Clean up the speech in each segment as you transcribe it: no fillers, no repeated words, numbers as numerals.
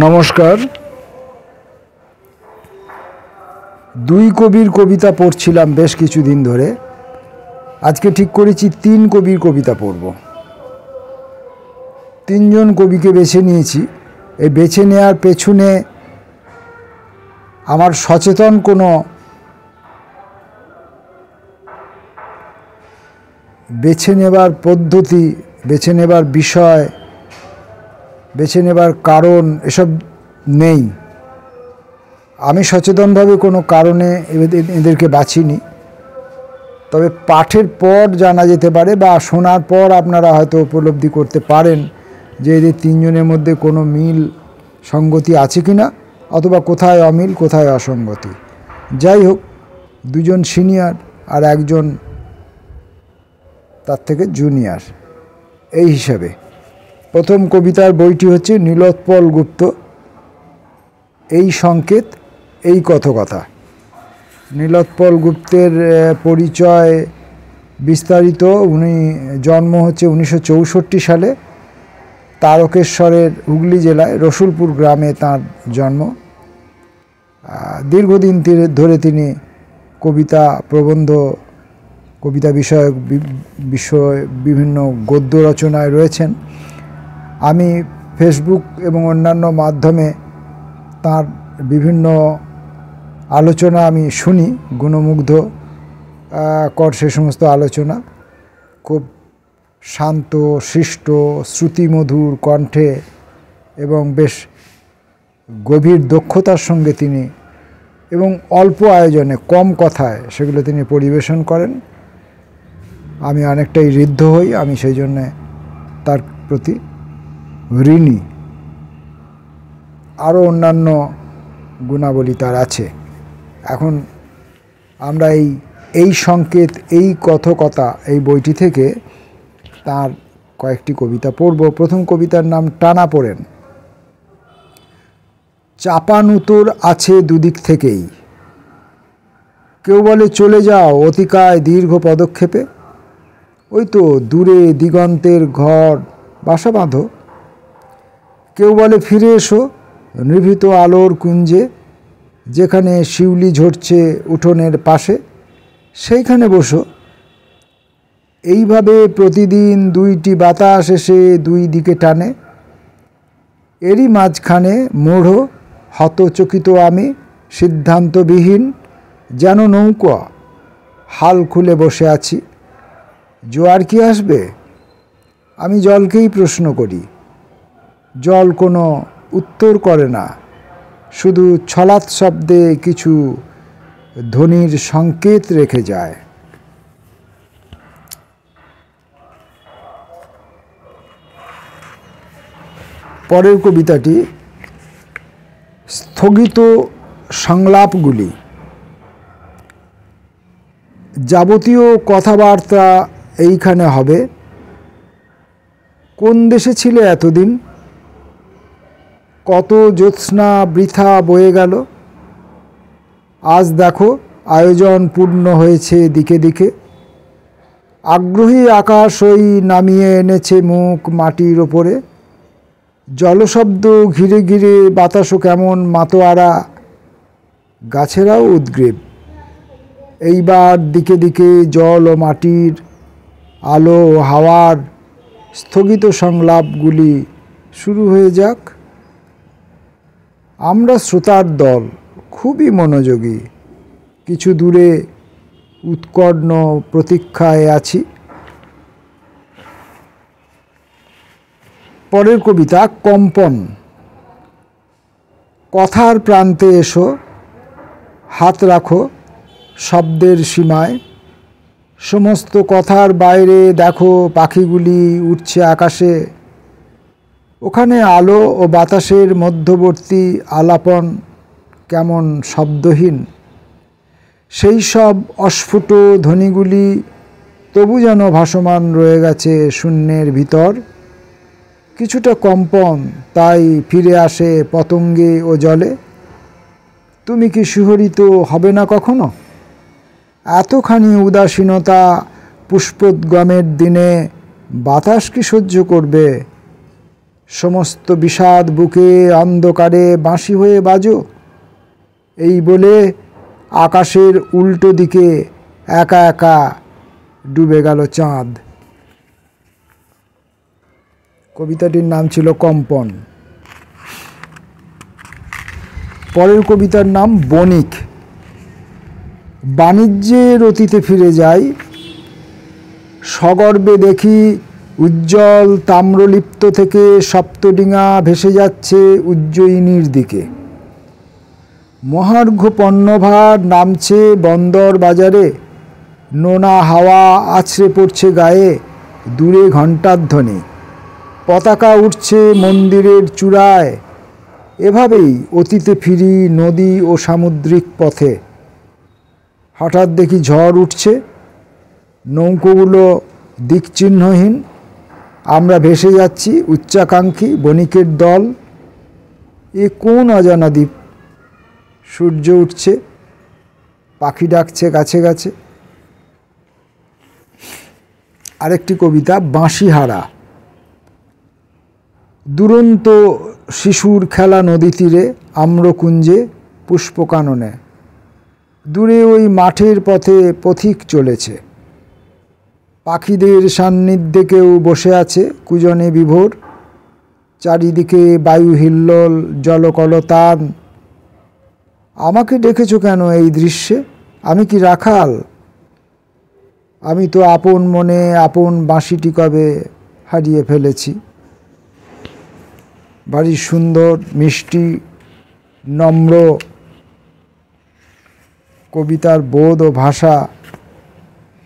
নমস্কার। দুই কবির কবিতা পড়ছিলাম বেশ কিছুদিন ধরে। আজকে ঠিক করেছি 3 কবির কবিতা পড়ব। 3 জন কবিকে বেছে নিয়েছি। এই বেছে নেওয়ার পেছনে আমার সচেতন কোনো বেছে নেবার পদ্ধতি, বেছে নেবার বিষয়, বেছে নেবার কারণ এসব নেই। আমি সচেতনভাবে কোনো কারণে এদেরকে বাছিনি। তবে পাঠের পর জানা যেতে পারে বা শোনার পর আপনারা হয়তো উপলব্ধি করতে পারেন যে এদের 3 জনের মধ্যে কোনো মিল সঙ্গতি আছে কি না, অথবা কোথায় অমিল কোথায় অসঙ্গতি। যাই হোক, 2 জন সিনিয়র আর 1 জন তার থেকে জুনিয়র। এই হিসাবে প্রথম কবিতার বইটি হচ্ছে নীলোৎপল গুপ্ত, এই সংকেত এই কথকথা। নীলোৎপল গুপ্তের পরিচয় বিস্তারিত। উনি জন্ম হচ্ছে 1964 সালে তারকেশ্বরের হুগলি জেলায় রসুলপুর গ্রামে তার জন্ম। দীর্ঘদিন ধরে তিনি কবিতা, প্রবন্ধ, কবিতা বিষয়ক বিভিন্ন গদ্য রচনায় রয়েছেন। আমি ফেসবুক এবং অন্যান্য মাধ্যমে তার বিভিন্ন আলোচনা আমি শুনি, গুণমুগ্ধ কর সে সমস্ত আলোচনা। খুব শান্ত, শিষ্ট, শ্রুতিমধুর কণ্ঠে এবং বেশ গভীর দক্ষতার সঙ্গে তিনি এবং অল্প আয়োজনে কম কথায় সেগুলো তিনি পরিবেশন করেন। আমি অনেকটাই ঋদ্ধ হই। আমি সেই জন্যে তার প্রতি ঋণী। আরও অন্যান্য গুণাবলী তার আছে। এখন আমরা এই সংকেত এই কথকথা এই বইটি থেকে তার কয়েকটি কবিতা পড়ব। প্রথম কবিতার নাম টানাপোড়েন। চাপানুতোর আছে দুদিক থেকেই, কেউ বলে চলে যাও অতিকায় দীর্ঘ পদক্ষেপে, ওই তো দূরে দিগন্তের ঘর বাসা বাঁধো। কেউ বলে ফিরে এসো নিভৃত আলোর কুঞ্জে, যেখানে শিউলি ঝরছে উঠোনের পাশে, সেইখানে বসো। এইভাবে প্রতিদিন 2টি বাতাস এসে 2 দিকে টানে, এরই মাঝখানে মোড়ো হতচকিত আমি সিদ্ধান্তবিহীন, যেন নৌকা হাল খুলে বসে আছি। জোয়ার কি আসবে? আমি জলকেই প্রশ্ন করি। জল কোনো উত্তর করে না, শুধু ছলাৎ শব্দে কিছু ধ্বনির সংকেত রেখে যায়। পরের কবিতাটি স্থগিত সংলাপগুলি। যাবতীয় কথাবার্তা এইখানে হবে। কোন দেশে ছিলে এতদিন? কত জ্যোৎস্না বৃথা বয়ে গেল। আজ দেখো আয়োজন পূর্ণ হয়েছে দিকে দিকে। আগ্রহী আকাশ ওই নামিয়ে এনেছে মুখ মাটির ওপরে। জলশব্দ ঘিরে ঘিরে বাতাসও কেমন মাতোয়ারা, গাছেরাও উদ্গ্রীব। এইবার দিকে দিকে জল ও মাটির, আলো ও হাওয়ার স্থগিত সংলাপগুলি শুরু হয়ে যাক। আমরা শ্রোতার দল খুবই মনোযোগী, কিছু দূরে উৎকর্ণ প্রতীক্ষায় আছি। পরের কবিতা কম্পন। কথার প্রান্তে এসো, হাত রাখো শব্দের সীমায়। সমস্ত কথার বাইরে দেখো পাখিগুলি উড়ছে আকাশে। ওখানে আলো ও বাতাসের মধ্যবর্তী আলাপন কেমন শব্দহীন। সেই সব অস্ফুট ধ্বনিগুলি তবু যেন ভাসমান রয়ে গেছে শূন্যের ভিতর। কিছুটা কম্পন তাই ফিরে আসে পতঙ্গে ও জলে। তুমি কি শিহরিত হবে না কখনো? এতখানি উদাসীনতা পুষ্পোদ্গমের দিনে বাতাস কি সহ্য করবে? সমস্ত বিষাদ বুকে অন্ধকারে বাঁশি হয়ে বাজো। এই বলে আকাশের উল্টো দিকে একা একা ডুবে গেল চাঁদ। কবিতাটির নাম ছিল কম্পন। পরের কবিতার নাম বণিক। বাণিজ্যের অতীতে ফিরে যাই, সগর্বে দেখি উজ্জ্বল তাম্রলিপ্ত থেকে সপ্তডিঙা ভেসে যাচ্ছে উজ্জয়িনীর দিকে। মহার্ঘ পণ্যভার নামছে বন্দর বাজারে, নোনা হাওয়া আছড়ে পড়ছে গায়ে, দূরে ঘণ্টার ধ্বনি, পতাকা উঠছে মন্দিরের চূড়ায়। এভাবেই অতীতে ফিরি নদী ও সামুদ্রিক পথে। হঠাৎ দেখি ঝড় উঠছে, নৌকোগুলো দিকচিহ্নহীন, আমরা ভেসে যাচ্ছি উচ্চাকাঙ্ক্ষী বণিকের দল। এ কোন অজানা দ্বীপ? সূর্য উঠছে, পাখি ডাকছে গাছে গাছে। আরেকটি কবিতা বাঁশিহারা। দুরন্ত শিশুর খেলা নদী তীরে, আম্রকুঞ্জে পুষ্পকাননে। দূরে ওই মাঠের পথে পথিক চলেছে, পাখিদের সান্নিধ্যে কেউ বসে আছে কুজনে বিভোর। চারিদিকে বায়ু হিল্লোল, জলকলতান। আমাকে ডেকেছো কেন এই দৃশ্যে? আমি কি রাখাল? আমি তো আপন মনে আপন বাঁশিটি কবে হারিয়ে ফেলেছি। ভারী সুন্দর, মিষ্টি, নম্র কবিতার বোধ ও ভাষা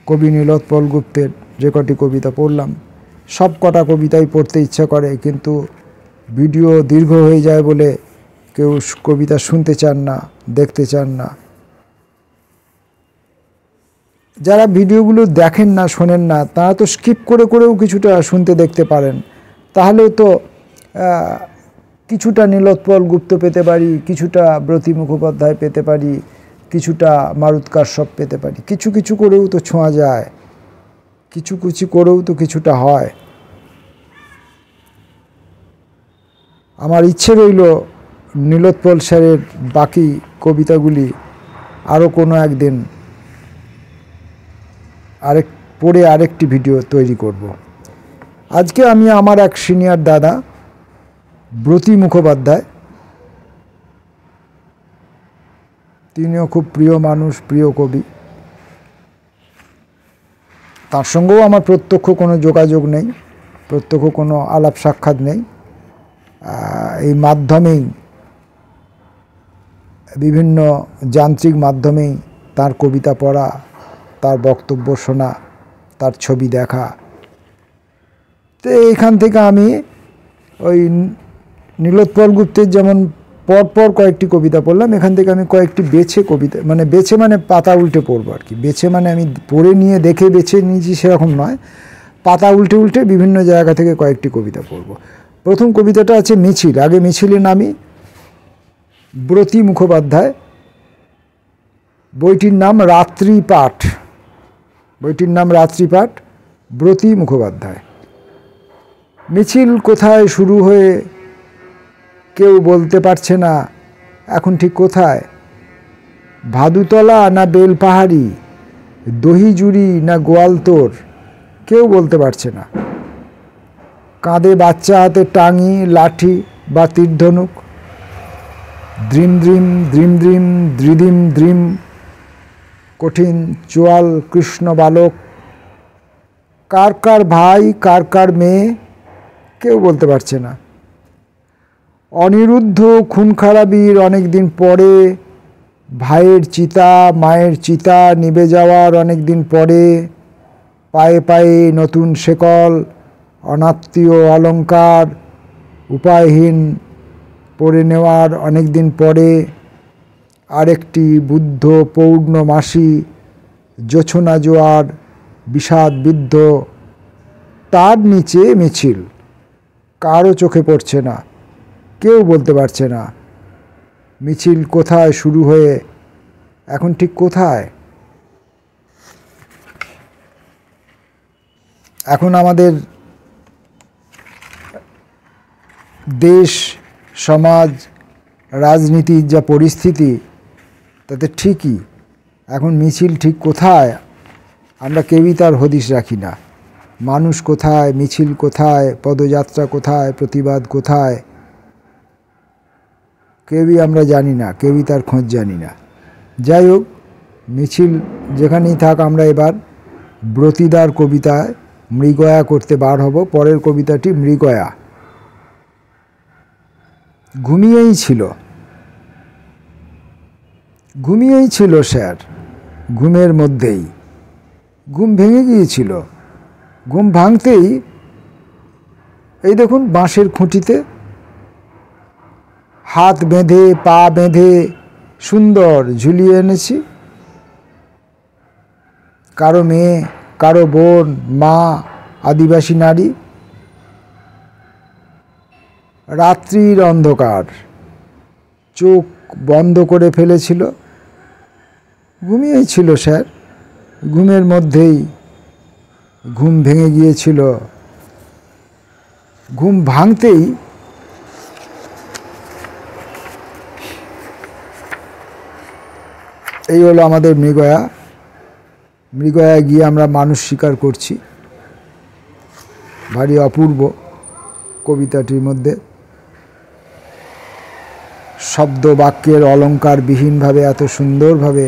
কবি নীলোৎপল গুপ্তের। যে কটি কবিতা পড়লাম, সব কটা কবিতাই পড়তে ইচ্ছা করে, কিন্তু ভিডিও দীর্ঘ হয়ে যায় বলে কেউ কবিতা শুনতে চান না, দেখতে চান না। যারা ভিডিওগুলো দেখেন না, শোনেন না, তারা তো স্কিপ করে করেও কিছুটা শুনতে দেখতে পারেন। তাহলেও তো কিছুটা নীলোৎপল গুপ্ত পেতে পারি, কিছুটা ব্রতী মুখোপাধ্যায় পেতে পারি, কিছুটা মারুত কাশ্যপ পেতে পারি। কিছু কিছু করেও তো ছোঁয়া যায়, কিছু কিছু করেও তো কিছুটা হয়। আমার ইচ্ছে রইল নীলোৎপল স্যারের বাকি কবিতাগুলি আরও কোনো একদিন পড়ে আরেকটি ভিডিও তৈরি করব। আজকে আমি আমার এক সিনিয়র দাদা ব্রতী মুখোপাধ্যায়, তিনিও খুব প্রিয় মানুষ, প্রিয় কবি। তার সঙ্গেও আমার প্রত্যক্ষ কোনো যোগাযোগ নেই, প্রত্যক্ষ কোনো আলাপ সাক্ষাৎ নেই। এই মাধ্যমেই, বিভিন্ন যান্ত্রিক মাধ্যমেই তার কবিতা পড়া, তার বক্তব্য শোনা, তার ছবি দেখা। তো এইখান থেকে আমি ওই নীলোৎপল গুপ্তের যেমন পরপর কয়েকটি কবিতা পড়লাম, এখান থেকে আমি কয়েকটি বেছে কবিতা, মানে বেছে মানে পাতা উল্টে পড়বো আর কি। বেছে মানে আমি পড়ে নিয়ে দেখে বেছে নিয়েছি সেরকম নয়, পাতা উল্টে উল্টে বিভিন্ন জায়গা থেকে কয়েকটি কবিতা পড়ব। প্রথম কবিতাটা আছে মিছিল। আগে মিছিলে নামি। ব্রতী মুখোপাধ্যায়, বইটির নাম রাত্রিপাঠ। বইটির নাম রাত্রিপাঠ, ব্রতী মুখোপাধ্যায়। মিছিল কোথায় শুরু হয়ে কেউ বলতে পারছে না এখন ঠিক কোথায়। ভাদুতলা না বেলপাহাড়ি, দহিজুড়ি না গোয়ালতোর, কেউ বলতে পারছে না। কাঁধে বাচ্চা, হাতে টাঙি, লাঠি বা তীরধনুক। দ্রিম দ্রিম দ্রিম দ্রিম দ্রিদিম দ্রিম, কঠিন চোয়াল কৃষ্ণ বালক। কার কার ভাই, কার কার মেয়ে, কেউ বলতে পারছে না। অনিরুদ্ধ খুন খারাপির অনেক দিন পরে, ভাইয়ের চিতা মায়ের চিতা নিভে যাওয়ার অনেক দিন পরে, পায়ে পায়ে নতুন শেকল, অনাত্মীয় অলঙ্কার উপায়হীন পরে নেওয়ার অনেক দিন পরে, আরেকটি বুদ্ধ পৌর্ণমাসী, জোছনা জোয়ার বিষাদ বিদ্ধ, তার নিচে মিছিল। কারও চোখে পড়ছে না, কেউ বলতে পারছে না মিছিল কোথায় শুরু হয়ে এখন ঠিক কোথায়। এখন আমাদের দেশ সমাজ রাজনীতির যা পরিস্থিতি, তাতে ঠিকই এখন মিছিল ঠিক কোথায় আমরা কেউই তার হদিশ রাখি না। মানুষ কোথায়, মিছিল কোথায়, পদযাত্রা কোথায়, প্রতিবাদ কোথায়, কেউই আমরা জানি না, কেউই তার খোঁজ জানি না। যাই হোক, মিছিল যেখানেই থাক, আমরা এবার ব্রতিদার কবিতায় মৃগয়া করতে বার হব। পরের কবিতাটি মৃগয়া। ঘুমিয়েই ছিল, ঘুমিয়েই ছিল স্যার, ঘুমের মধ্যেই ঘুম ভেঙে গিয়েছিল। ঘুম ভাঙতেই এই দেখুন বাঁশের খুঁটিতে হাত বেঁধে পা বেঁধে সুন্দর ঝুলিয়ে এনেছি। কারো মেয়ে, কারো বোন, মা, আদিবাসী নারী। রাত্রির অন্ধকার, চোখ বন্ধ করে ফেলেছিল। ঘুমিয়েই ছিল স্যার, ঘুমের মধ্যেই ঘুম ভেঙে গিয়েছিল। ঘুম ভাঙতেই এই হলো আমাদের মৃগয়া। মৃগয়া গিয়ে আমরা মানুষ শিকার করছি। ভারী অপূর্ব কবিতাটির মধ্যে শব্দ বাক্যের অলঙ্কারবিহীনভাবে এত সুন্দরভাবে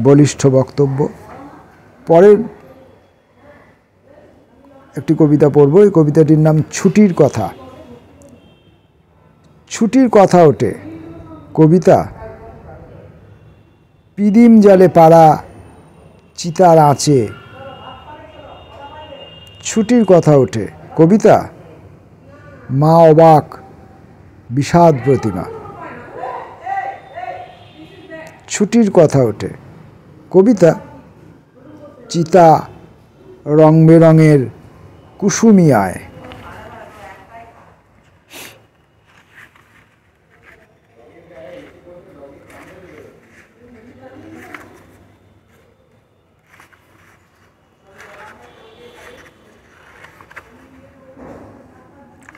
বলিষ্ঠ বক্তব্য। পরের একটি কবিতা পড়ব। এই কবিতাটির নাম ছুটির কথা। ছুটির কথা ওঠে কবিতা। পিদিম জালে পাড়া চিতার আঁচে ছুটির কথা ওঠে কবিতা। মা অবাক বিষাদ প্রতিমা। ছুটির কথা ওঠে কবিতা। চিতা রং বেরঙের কুসুমিয়ায়।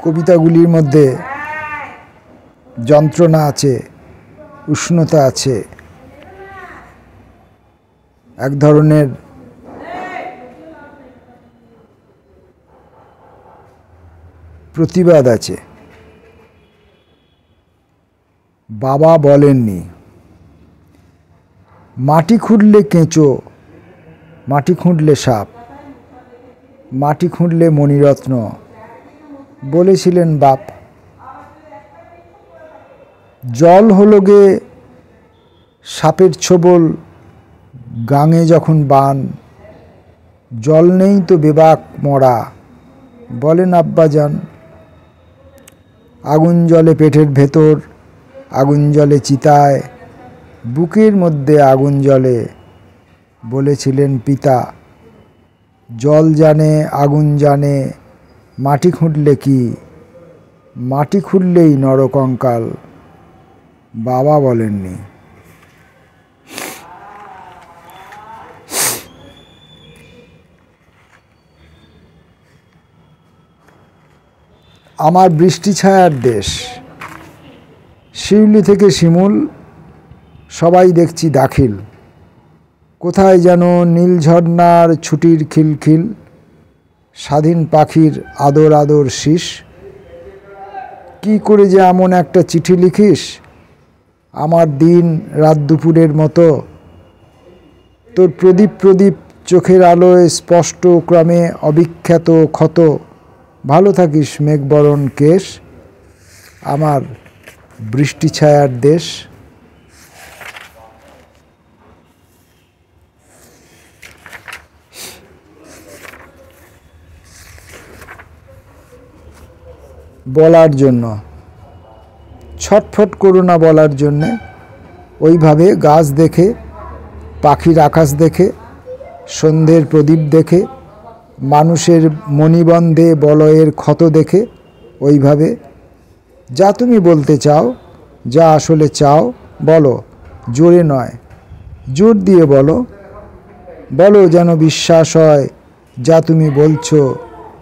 কবিতাগুলির মধ্যে যন্ত্রণা আছে, উষ্ণতা আছে, এক ধরনের প্রতিবাদ আছে। বাবা বলেননি, মাটি খুঁড়লে কেঁচো, মাটি খুঁড়লে সাপ, মাটি খুঁড়লে মণিরত্ন, বলেছিলেন বাপ। জল হলো গে সাপের ছোবল, গাঙে যখন বান, জল নেই তো বেবাক মরা, বলেন আব্বাজান। আগুন জলে পেটের ভেতর, আগুন জলে চিতায়, বুকের মধ্যে আগুন জ্বলে, বলেছিলেন পিতা। জল জানে, আগুন জানে, মাটি খুঁড়লে কি, মাটি খুঁড়লেই নরকঙ্কাল, বাবা বলেননি। আমার বৃষ্টি ছায়ার দেশ, শিউলি থেকে শিমুল সবাই দেখছি দাখিল। কোথায় যেন নীল ঝর্ণার ছুটির খিলখিল, স্বাধীন পাখির আদর আদর শীষ। কি করে যে এমন একটা চিঠি লিখিস, আমার দিন রাত দুপুরের মতো। তোর প্রদীপ প্রদীপ চোখের আলোয় স্পষ্ট ক্রমে অবিখ্যাত ক্ষত। ভালো থাকিস মেঘবরণ কেশ, আমার বৃষ্টি ছায়ার দেশ। বলার জন্য ছটফট করো না, বলার জন্যে। ওইভাবে গাছ দেখে, পাখির আকাশ দেখে, সন্ধ্যের প্রদীপ দেখে, মানুষের মণিবন্ধে বলয়ের ক্ষত দেখে, ওইভাবে যা তুমি বলতে চাও, যা আসলে চাও বলো, জোরে নয়, জোর দিয়ে বলো। বলো যেন বিশ্বাস হয়, যা তুমি বলছো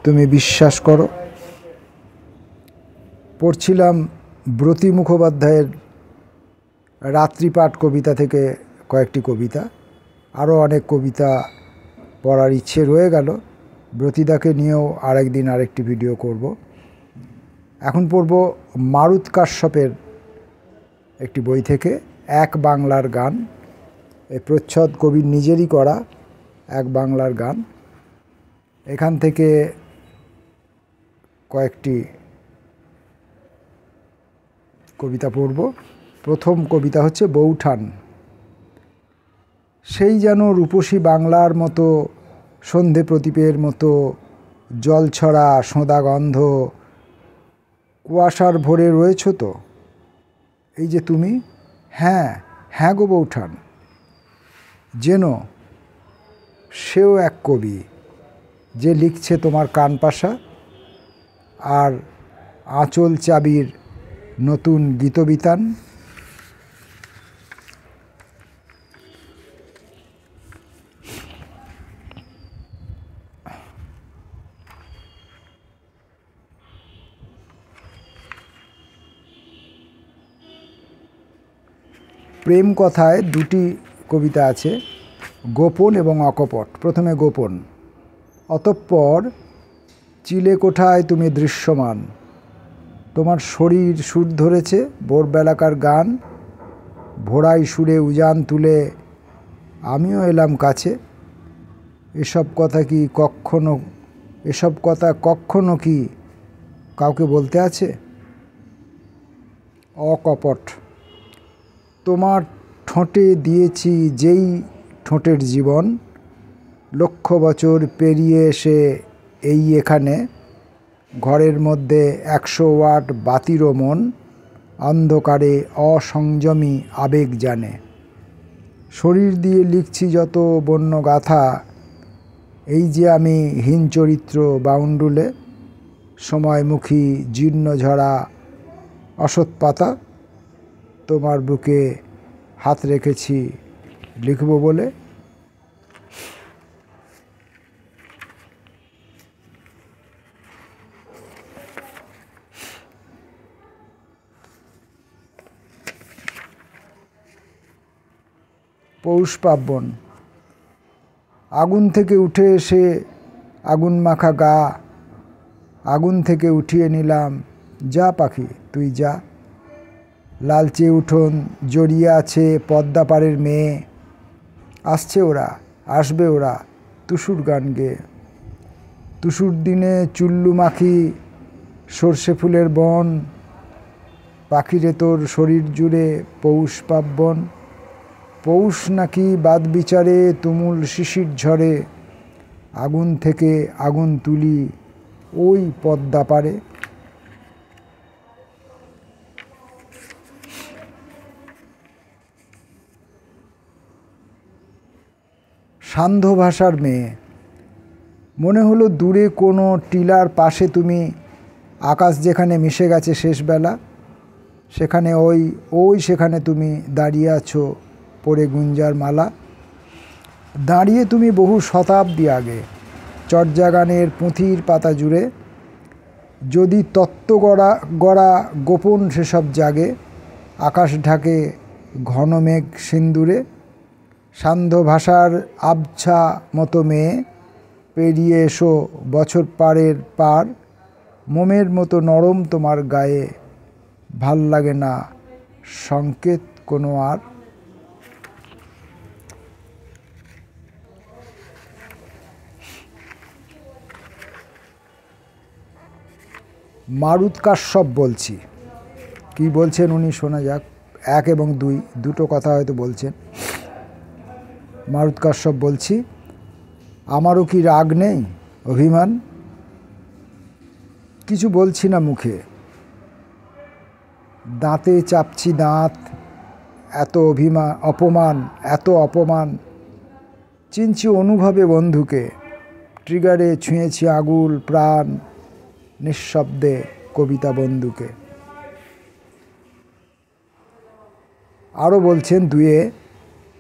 তুমি বিশ্বাস করো। পড়ছিলাম ব্রতী মুখোপাধ্যায়ের রাত্রিপাঠ কবিতা থেকে কয়েকটি কবিতা। আরও অনেক কবিতা পড়ার ইচ্ছে রয়ে গেল। ব্রতীদাকে নিয়েও আরেকদিন আরেকটি ভিডিও করব। এখন পড়ব মারুত কাশ্যপের একটি বই থেকে এক বাংলার গান। এই প্রচ্ছদ কবির নিজেরই করা এক বাংলার গান। এখান থেকে কয়েকটি কবিতা পড়ব। প্রথম কবিতা হচ্ছে বৌঠান। সেই যেন রূপসী বাংলার মতো, সন্ধে প্রদীপের মতো, জলছড়া সোঁদা গন্ধ, কুয়াশার ভরে রয়েছ তো এই যে তুমি। হ্যাঁ হ্যাঁ গো বৌঠান, যেন সেও এক কবি যে লিখছে তোমার কানপাশা আর আঁচল চাবির নতুন গীতবিতান। প্রেম কথায় দুটি কবিতা আছে, গোপন এবং অকপট। প্রথমে গোপন। অতঃপর চিলে কোঠায় তুমি দৃশ্যমান, তোমার শরীর সুর ধরেছে ভোরবেলাকার গান, ভোরাই সুরে উজান তুলে আমিও এলাম কাছে। এসব কথা কখনো কি কাউকে বলতে আছে? অকপট। তোমার ঠোঁটে দিয়েছি যেই ঠোঁটের জীবন, লক্ষ বছর পেরিয়ে এসে এই এখানে, ঘরের মধ্যে 100 ওয়াট বাতিরও মন, অন্ধকারে অসংযমী আবেগ জানে। শরীর দিয়ে লিখছি যত বন্য গাথা, এই যে আমি হীন চরিত্র বাউন্ডুলে, সময়মুখী জীর্ণঝরা অসৎ পাতা, তোমার বুকে হাত রেখেছি লিখব বলে। পৌষ পার্বণ। আগুন থেকে উঠে এসে আগুন মাখা গা, আগুন থেকে উঠিয়ে নিলাম যা পাখি তুই যা। লালচে উঠোন জড়িয়ে আছে পদ্মা পাড়ের মেয়ে, আসছে ওরা আসবে ওরা টুসুর গান গেয়ে। টুসুর দিনে চুল্লু মাখি সর্ষে ফুলের বন, পাখিরে তোর শরীর জুড়ে পৌষ পার্বণ। পৌষ নাকি বাদ বিচারে তুমুল শিশির ঝরে, আগুন থেকে আগুন তুলি ওই পদ্মা পারে। সান্ধ্য ভাষার মেয়ে। মনে হলো দূরে কোনো টিলার পাশে তুমি, আকাশ যেখানে মিশে গেছে শেষবেলা, সেখানে সেখানে তুমি দাঁড়িয়ে আছো পরে গুঞ্জার মালা। দাঁড়িয়ে তুমি বহু শতাব্দী আগে, চর্যা গানের পুঁথির পাতা জুড়ে, যদি তত্ত্ব গড়া গোপন সেসব জাগে, আকাশ ঢাকে ঘন মেঘ সিন্দুরে। সান্ধ্য ভাষার আবছা মতো মেয়ে, পেরিয়ে এসো বছর পারের পার, মোমের মতো নরম তোমার গায়ে, ভাল লাগে না সংকেত কোনো আর। মারুত কাশ্যপ বলছি। কি বলছেন উনি শোনা যাক। 1 এবং 2 দুটো কথা হয়তো বলছেন। মারুত কাশ্যপ বলছি। আমারও কি রাগ নেই, অভিমান? কিছু বলছি না মুখে, দাঁতে চাপছি দাঁত। এত অপমান চিনছি অনুভবে বন্ধুকে, ট্রিগারে ছুঁয়েছি আগুল প্রাণ, নিঃশব্দে কবিতা বন্ধুকে। আরও বলছেন 2-এ,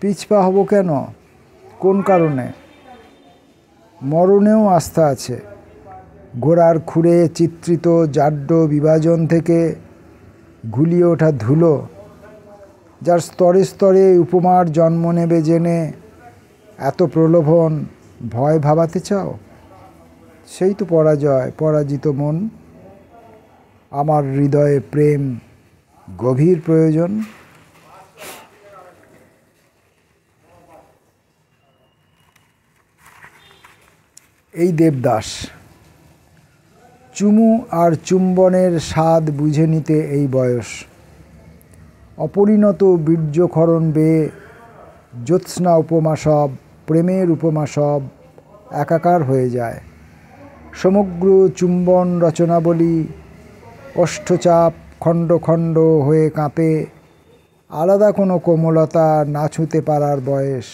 পিছপা হব কেন, কোন কারণে? মরণেও আস্থা আছে, ঘোড়ার খুঁড়ে চিত্রিত জাড্য বিভাজন থেকে ঘুলিয়ে ওঠা ধুলো, যার স্তরে স্তরে উপমার জন্ম নেবে জেনে এত প্রলোভন ভয় ভাবাতে চাও? সেই তো পরাজয়, পরাজিত মন। আমার হৃদয়ে প্রেম গভীর প্রয়োজন। এই দেবদাস। চুমু আর চুম্বনের স্বাদ বুঝে নিতে এই বয়স। অপরিণত বীর্যক্ষরণ বেয়ে জ্যোৎস্না উপমা সব, প্রেমের উপমা সব একাকার হয়ে যায়। সমগ্র চুম্বন রচনাবলী ওষ্ঠচাপ খণ্ড খণ্ড হয়ে কাঁপে। আলাদা কোনো কোমলতা না ছুঁতে পারার বয়স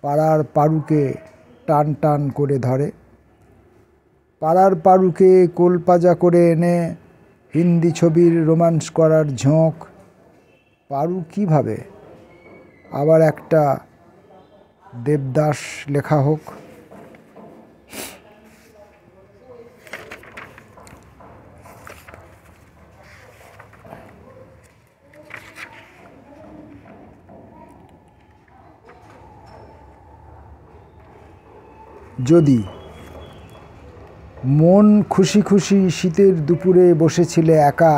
পাড়ার পারুকে টান টান করে ধরে। পাড়ার পারুকে কোলপাজা করে এনে হিন্দি ছবির রোমান্স করার ঝোঁক। পারু কী ভাবে? আবার একটা দেবদাস লেখা হোক। যদি মন খুশি খুশি শীতের দুপুরে বসেছিলে একা,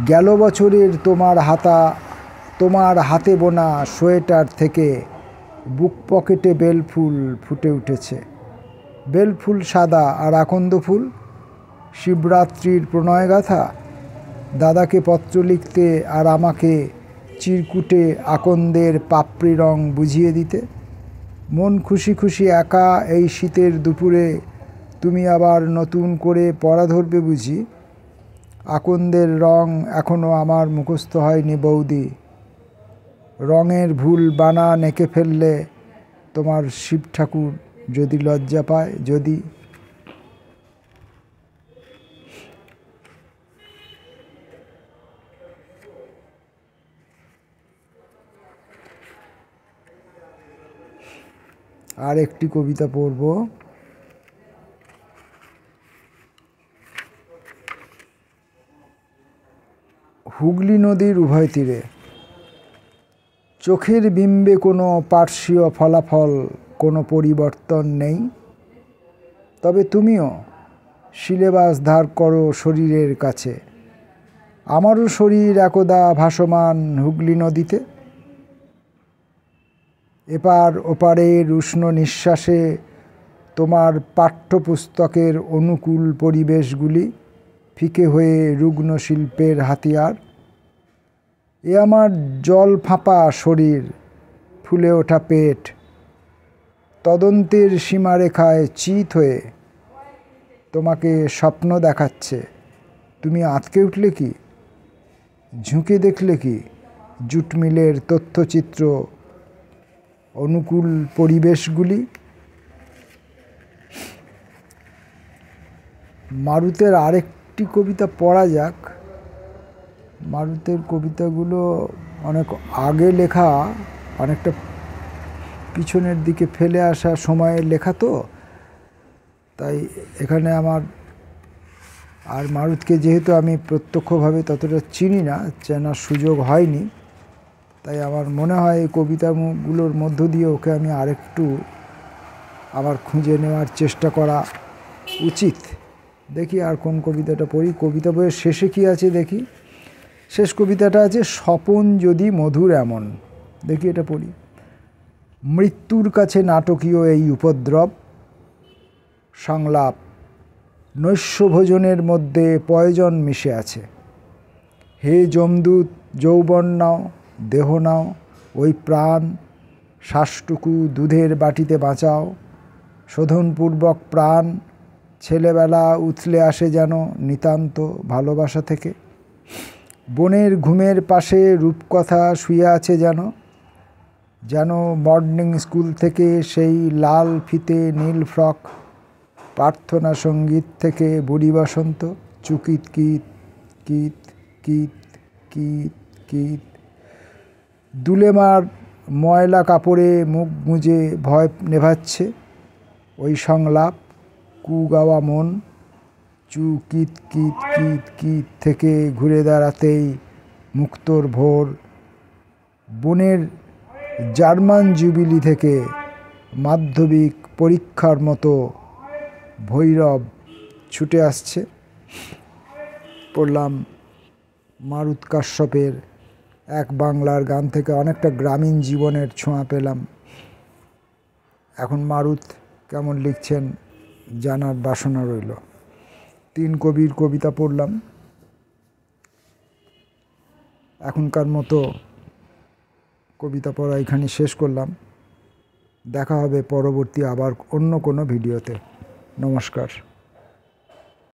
গেল বছরের তোমার হাতে বোনা সোয়েটার থেকে বুক পকেটে বেলফুল ফুটে উঠেছে। বেলফুল সাদা আর আকন্দ ফুল, শিবরাত্রির প্রণয়গাথা। দাদাকে পত্র লিখতে আর আমাকে চিরকুটে আকন্দের পাপড়ি রং বুঝিয়ে দিতে। মন খুশি খুশি একা এই শীতের দুপুরে তুমি আবার নতুন করে পড়া ধরবে বুঝি। আকন্দের রং এখনও আমার মুখস্থ হয়নি বৌদি। রঙের ভুল বানান এঁকে ফেললে তোমার শিব ঠাকুর যদি লজ্জা পায়। যদি আর একটি কবিতা পড়ব। হুগলি নদীর উভয় তীরে চোখের বিম্বে কোনো পার্শ্বীয় ফলাফল, কোনো পরিবর্তন নেই। তবে তুমিও সিলেবাস ধার করো শরীরের কাছে। আমারও শরীর একদা ভাসমান হুগলি নদীতে। এপার ওপারের উষ্ণ নিঃশ্বাসে তোমার পাঠ্যপুস্তকের অনুকূল পরিবেশগুলি ফিকে হয়ে রুগ্ন শিল্পের হাতিয়ার। এ আমার জল ফাঁপা শরীর, ফুলে ওঠা পেট তদন্তের সীমারেখায় চিত হয়ে তোমাকে স্বপ্ন দেখাচ্ছে। তুমি আঁতকে উঠলে কি? ঝুঁকে দেখলে কি জুট মিলের তথ্যচিত্র অনুকূল পরিবেশগুলি? মারুতের আরেকটি কবিতা পড়া যাক। মারুতের কবিতাগুলো অনেক আগে লেখা, অনেকটা পিছনের দিকে ফেলে আসা সময়ের লেখা তো, তাই এখানে আমার আর মারুতকে যেহেতু আমি প্রত্যক্ষভাবে ততটা চিনি না, চেনার সুযোগ হয়নি, তাই আমার মনে হয় এই কবিতাগুলোর মধ্য দিয়ে ওকে আমি আরেকটু আবার খুঁজে নেওয়ার চেষ্টা করা উচিত। দেখি আর কোন কবিতাটা পড়ি। কবিতা বইয়ের শেষে কি আছে দেখি। শেষ কবিতাটা আছে স্বপন যদি মধুর এমন। দেখি এটা পড়ি। মৃত্যুর কাছে নাটকীয় এই উপদ্রব সংলাপ, নৈশভোজনের মধ্যে পয়জন মিশে আছে। হে যমদূত, যৌবন নাও, দেহ নাও, ওই প্রাণ শ্বাসটুকু দুধের বাটিতে বাঁচাও। শোধনপূর্বক প্রাণ ছেলেবেলা উথলে আসে যেন নিতান্ত ভালোবাসা থেকে। বনের ঘুমের পাশে রূপকথা শুয়ে আছে যেন, যেন মর্নিং স্কুল থেকে সেই লাল ফিতে নীল ফ্রক। প্রার্থনা সঙ্গীত থেকে বুড়ি বসন্ত, চুকিত কিত কিত কিত কিত কিত। দুলেমার ময়লা কাপড়ে মুখ গুঁজে ভয় নেভাচ্ছে ওই সংলাপ। কুগাওয়া মন চু কিত কিত কিত কিত থেকে ঘুরে দাঁড়াতেই মুক্তোর ভোর, বনের জার্মান জুবিলি থেকে মাধ্যমিক পরীক্ষার মতো ভৈরব ছুটে আসছে। পড়লাম মারুত কাশ্যপের এক বাংলার গান থেকে, অনেকটা গ্রামীণ জীবনের ছোঁয়া পেলাম। এখন মারুত কেমন লিখছেন জানার বাসনা রইল। 3 কবির কবিতা পড়লাম। এখনকার মতো কবিতা পড়া এখানে শেষ করলাম। দেখা হবে পরবর্তী আবার অন্য কোনো ভিডিওতে। নমস্কার।